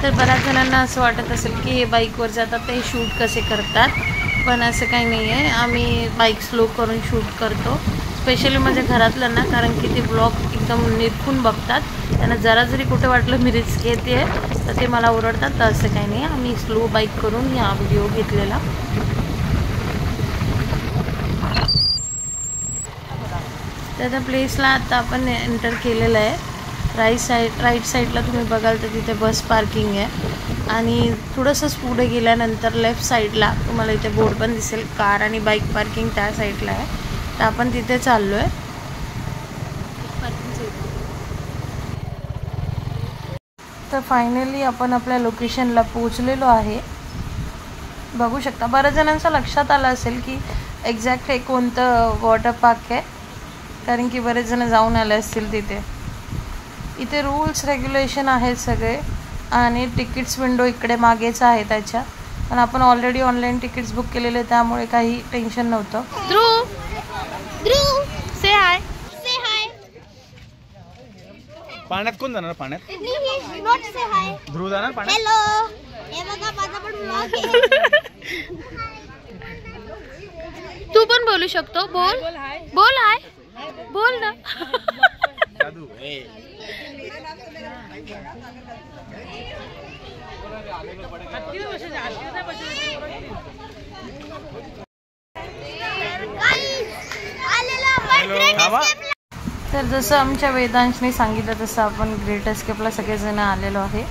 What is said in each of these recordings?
तर बऱ्याच जणांना असं वाटत असेल की हे बाईकवर जातात ते शूट कसे करतात, पण असं काही नाही आहे. आम्ही बाईक स्लो करून शूट करतो, स्पेशली माझ्या घरातल्यांना, कारण की ते ब्लॉग एकदम निरखून बघतात. त्यांना जरा जरी कुठे वाटलं मी रिस्क घेते तर ते मला ओरडतात. तर असं काही नाही, आम्ही स्लो बाईक करून हा व्हिडिओ घेतलेला. तर त्या प्लेसला आता आपण एंटर केलेलं आहे. राईट साईडला तुम्ही बघाल तर तिथे बस पार्किंग आहे आणि थोडंसंच पुढे गेल्यानंतर लेफ्ट साईडला तुम्हाला इथे बोर्ड पण दिसेल, कार आणि बाईक पार्किंग त्या साईडला आहे. तर आपण तिथे चाललो आहे. तर फायनली आपण आपल्या लोकेशनला पोहोचलेलो आहे. बघू शकता, बऱ्याच जणांचं लक्षात आलं असेल की एक्झॅक्ट हे कोणतं वॉटर पार्क आहे, कारण की बरेच जण जाऊन आले असतील तिथे. इथे रूल्स रेग्युलेशन आहेत सगळे आणि तिकीट्स विंडो इकडे मागेच आहे त्याच्या, पण आपण ऑलरेडी ऑनलाईन तिकीट्स बुक केलेले त्यामुळे काही टेन्शन नव्हतं. ध्रुव से हाय. पाण्यात कोण जाणार? पाण्यात ध्रुव जाणार पाण्यात. हॅलो, हे बघा माझा पण ब्लॉग आहे. तू पण बोलू शकतो. बोल हाय बोल ना. तर जसं आमच्या वेदांशने सांगितलं तसं आपण ग्रेट एस्केपला सगळेजण आलेलो आहे.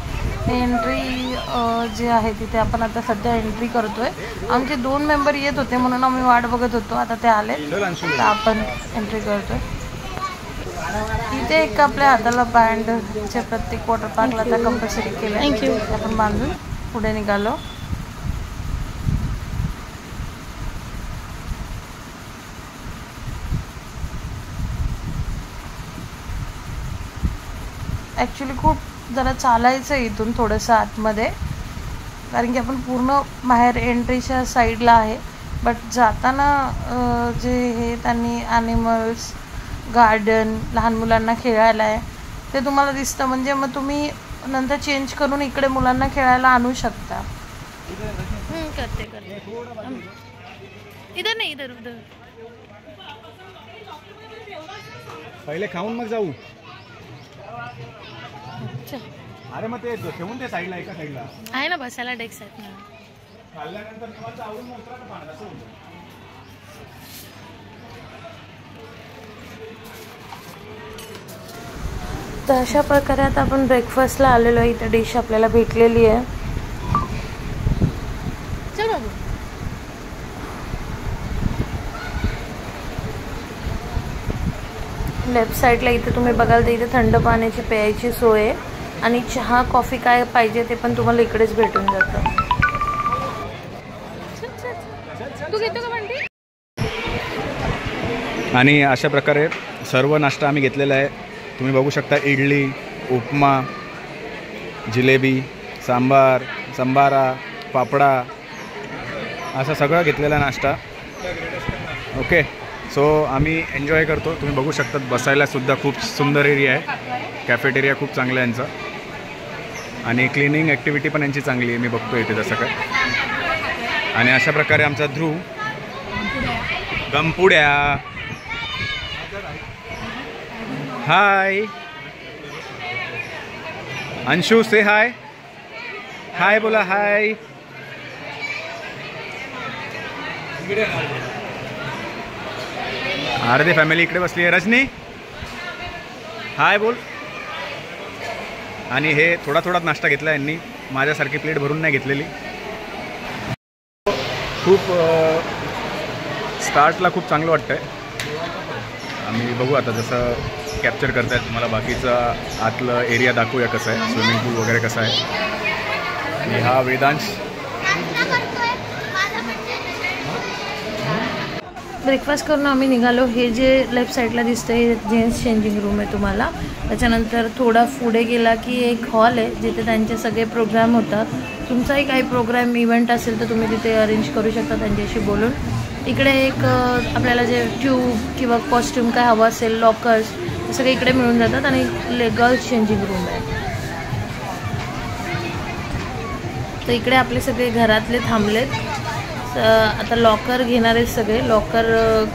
एंट्री जे आहे तिथे आपण आता सध्या एंट्री करतोय. आमचे 2 मेंबर येत होते म्हणून आम्ही वाट बघत होतो, आता ते आले तर आपण एंट्री करतोय. इथे एक आपल्या हाताला बँडचे प्रत्येक वॉटर पार्कला त्या कंपल्सरी केलं. थँक्यू. आपण बांधून पुढे निघालो. ॲक्च्युली खूप जरा चालायचं आहे इथून थोडंसं आतमध्ये, कारण की आपण पूर्ण बाहेर एंट्रीच्या साईडला आहे. बट जाताना जे हे त्यांनी ॲनिमल्स गार्डन लहान मुलांना खेळायला आहे ते तुम्हाला दिसतं, म्हणजे मग तुम्ही नंतर चेंज करून इकडे मुलांना खेळायला आणू शकता. करते इधर नाही, इधर उधर. पहिले खाऊन मग जाऊ. अरे मग ते ठेवून ते साईडला, एका साईडला आहे ना बसायला डेक्स आहेत ना. खाल्ल्यानंतर निवांत आवरून मोकळा का पाण्यात असं होतं. तर अशा प्रकारे आता आपण ब्रेकफास्टला आलेलो आहे. इथं डिश आपल्याला भेटलेली आहे. लेफ्ट साईडला इथे तुम्ही बघाल तर इथे थंड पाण्याची प्यायची सोय आहे आणि चहा कॉफी काय पाहिजे ते पण तुम्हाला इकडेच भेटून जातं. तू घेतो का बंटी? आणि अशा प्रकारे सर्व नाश्ता आम्ही घेतलेला आहे. तुम्ही बघू शकता, इडली, उपमा, जिलेबी, सांबार, संबारा, पापडा, असा सगळा घेतलेला नाश्ता. ओके, सो आम्ही एन्जॉय करतो. तुम्ही बघू शकता बसायलासुद्धा खूप सुंदर एरिया आहे. कॅफेटेरिया खूप चांगला आहे यांचा आणि क्लिनिंग ॲक्टिव्हिटी पण यांची चांगली आहे, मी बघतो इथे तसं काय. आणि अशा प्रकारे आमचा ध्रुव गमपुड्या. हाय अंशू, से हाय. हाय बोला, हाय. अर्धे फॅमिली इकडे बसली आहे. रजनी हाय बोल. आणि हे थोडा थोडाच नाश्ता घेतला यांनी, माझ्यासारखी प्लेट भरून नाही घेतलेली. खूप स्टार्टला खूप चांगलं वाटतं आहे. आम्ही बघू आता जसं कॅप्चर करत आहेत तुम्हाला बाकीचं आतलं एरिया दाखवूया कसं आहे, स्विमिंग पूल वगैरे कसं आहे. आणि हा वेदांश ब्रेकफास्ट करून आम्ही निघालो. हे जे लेफ्ट साईडला दिसतं हे जेंट्स चेंजिंग रूम आहे तुम्हाला. त्याच्यानंतर थोडा पुढे गेला की एक हॉल आहे जिथे त्यांचे सगळे प्रोग्राम होतात. तुमचाही काही प्रोग्राम इव्हेंट असेल तर तुम्ही तिथे अरेंज करू शकता त्यांच्याशी बोलून. इकडे एक आपल्याला जे ट्यूब किंवा कॉस्ट्यूम काय हवं असेल, लॉकर्स, हे सगळे इकडे मिळून जातात. आणि गर्ल्स चेंजिंग रूम आहे. तर इकडे आपले सगळे घरातले थांबलेत. आता लॉकर घेणार आहेत सगळे. लॉकर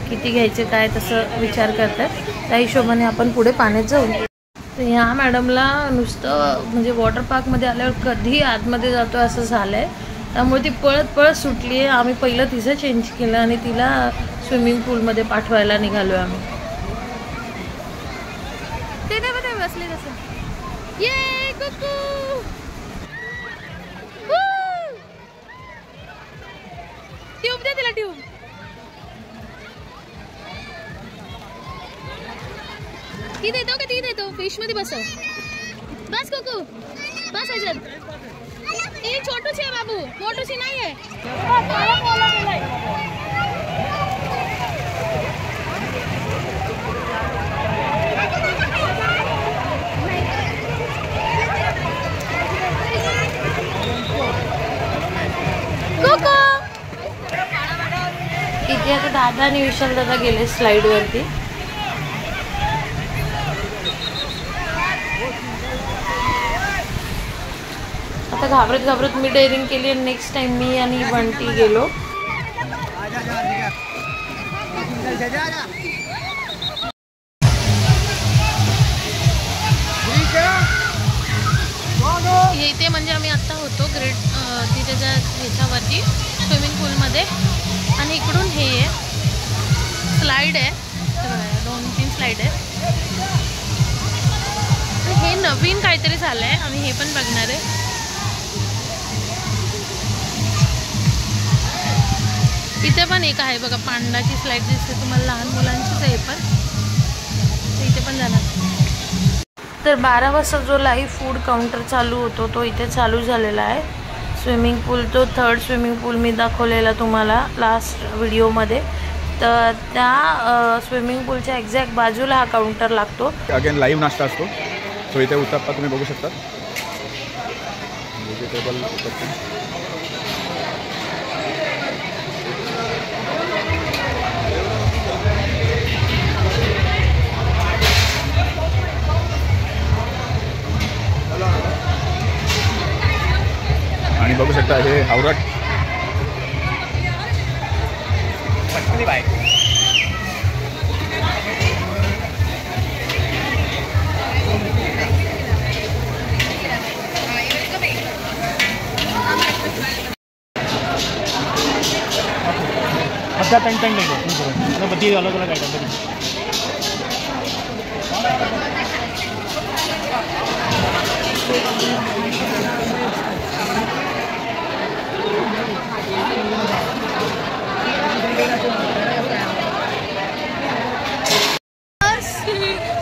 किती घ्यायचे काय तसं विचार करतात. त्या हिशोबाने आपण पुढे पाण्यात जाऊ. तर ह्या मॅडमला नुसतं म्हणजे वॉटर पार्कमध्ये आल्यावर कधी आतमध्ये जातो असं झालं आहे. त्यामुळे ती पळत पळत सुटली आहे. आम्ही पहिलं तिचं चेंज केलं आणि तिला स्विमिंग पूलमध्ये पाठवायला निघालो आहे आम्ही. ते नाही बसले तसं. ये कुकू ट्यूब दे तिला ट्यूब. ती देतो का ती देतो. फिश मध्ये बसव. बस कुकू बस ह्याच्यात. ही छोटूशी आहे बाबू मोठूशी नाही आहे. इथे आता दादा आणि विशाल दादा गेले स्लाइड वरती. आता घाबरत घाबरत मी डेअरिंग केली आणि नेक्स्ट टाइम मी आणि बंटी गेलो. इथे म्हणजे आम्ही आत्ता होतो ग्रेट तिथे ह्याच्यावरती स्विमिंग पूलमध्ये. आणि इकडून हे स्लाइड आहे. 2-3 स्लाइड आहे. हे नवीन काहीतरी झालं आहे. आम्ही हे पण बघणार आहे. इथे पण एक आहे बघा पांडाची स्लाइड दिसते तुम्हाला. लहान मुलांचीच आहे पण. इथे पण जाणार. तर 12 वाजता जो लाईव्ह फूड काउंटर चालू होतो तो इथे चालू झालेला आहे. स्विमिंग पूल तो 3rd स्विमिंग पूल मी दाखवलेला तुम्हाला लास्ट व्हिडिओमध्ये. तर त्या स्विमिंग पूलच्या एक्झॅक्ट बाजूला हा काउंटर लागतो. अगेन लाईव्ह नाश्ता असतो. सो इथे उत्तप्पा तुम्ही बघू शकता. व्हेजिटेबल उत्तप्पा. आणि बघू शकता हे हावरट. બધા ત્રણ લઈ લો અને બધી અલગ અલગ આઈટમ બધી.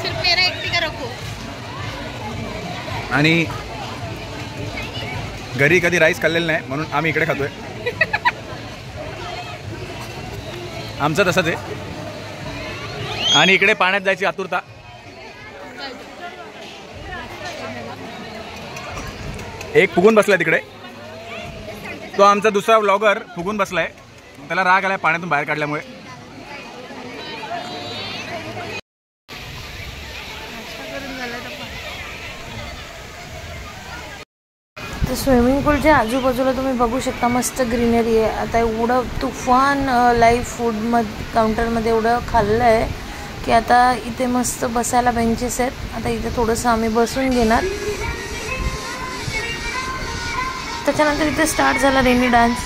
सिर्फ मेरा एकटी का रखो. आणि घरी कधी राईस खाल्लेलं नाही म्हणून आम्ही इकडे खातोय. आमचं तसंच आहे. आणि इकडे पाण्यात जायची आतुरता. एक फुगून बसलाय तिकडे. तो आमचा दुसरा व्लॉगर फुगून बसलाय. त्याला राग आलाय पाण्यातून बाहेर काढल्यामुळे. तर स्विमिंग पूलच्या आजूबाजूला तुम्ही बघू शकता मस्त ग्रीनरी आहे. आता एवढं तुफान लाईव्ह फूड काउंटरमध्ये एवढं खाल्लं आहे की आता इथे मस्त बसायला बेंचेस आहेत. आता इथे थोडंसं आम्ही बसून घेणार. त्याच्यानंतर इथे स्टार्ट झाला रेनी डान्स.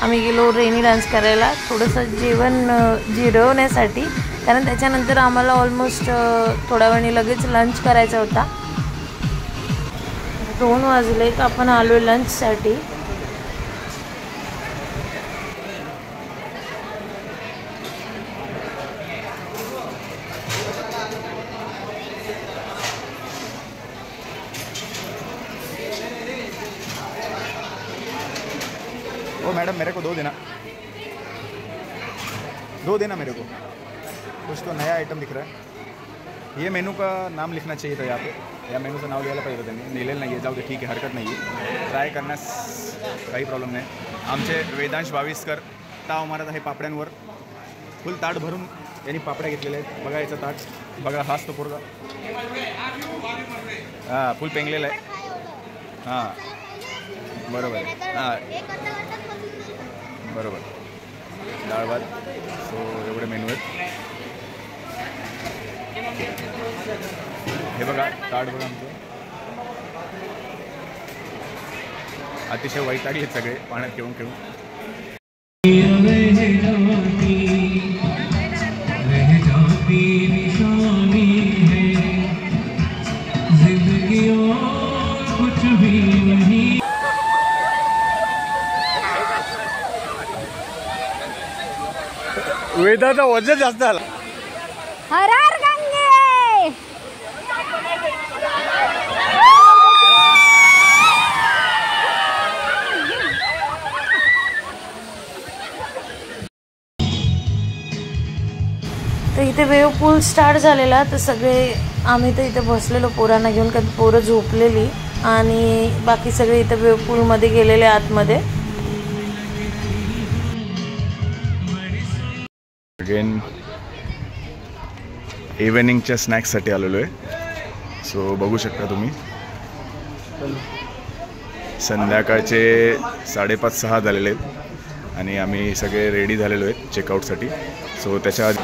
आम्ही गेलो रेनी डान्स करायला थोडंसं जेवण जिरवण्यासाठी. कारण त्याच्यानंतर आम्हाला ऑलमोस्ट थोड्या वेळाने लगेच लंच करायचा होता. 2 वाजले तर आपण आलो लंचसाठी. ओ मैडम मेरे को 2 देना मेरे को. कुछ तो नया आइटम दिख रहा है. ये मेनू का नाम लिखना चाहिए था यहाँ पे. या मेनूचं नाव लिहायला पाहिजे त्यांनी. लिहिलेलं नाही आहे. जाऊ दे ठीक आहे हरकत नाही आहे. ट्राय करण्यास काही प्रॉब्लेम नाही. आमचे वेदांश भाविस्कर ताव मारत आहे पापड्यांवर. फुल ताट भरून यांनी पापड्या घेतलेल्या आहेत. बघा याचं ताट. बघा हाच तो पोरगा. हां फुल पेंगलेला आहे. हां बरोबर आहे. हां बरोबर. डाळ भात. सो एवढे मेनू आहेत. हे बघा ताट बघा आमचं. अतिशय वैतागलेत सगळे पाण्यात खेळून खेळून. वेदाचा वजन जास्त आला. हर हर गंगे. तर इथे वेव पूल स्टार्ट झालेला. तर सगळे आम्ही तर इथे बसलेलो पोरांना घेऊन, कारण पोरं झोपलेली आणि बाकी सगळे इथे वेव पूलमध्ये गेलेले आतमध्ये. अगेन इव्हनिंगच्या स्नॅक्ससाठी आलेलो आहे. सो बघू शकता तुम्ही संध्याकाळचे 5:30-6 झालेले आहेत आणि आम्ही सगळे रेडी झालेलो आहेत चेकआउटसाठी. सो त्याच्या आधी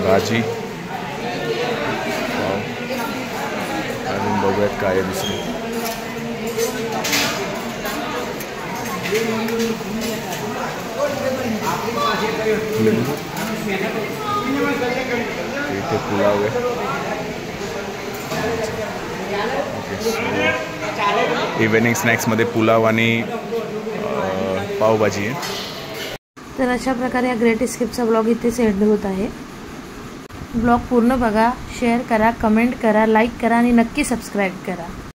भाजी अजून बघूयात काय आहे दुसरं. इथे पुलाव आहे. ओके. इव्हनिंग स्नॅक्समध्ये पुलाव आणि पावभाजी आहे. तर अशा प्रकारे या ग्रेट एस्केपचा ब्लॉग इथेच एंड होत आहे. ब्लॉग पूर्ण बघा, शेअर करा, कमेंट करा, लाईक करा आणि नक्की सबस्क्राईब करा.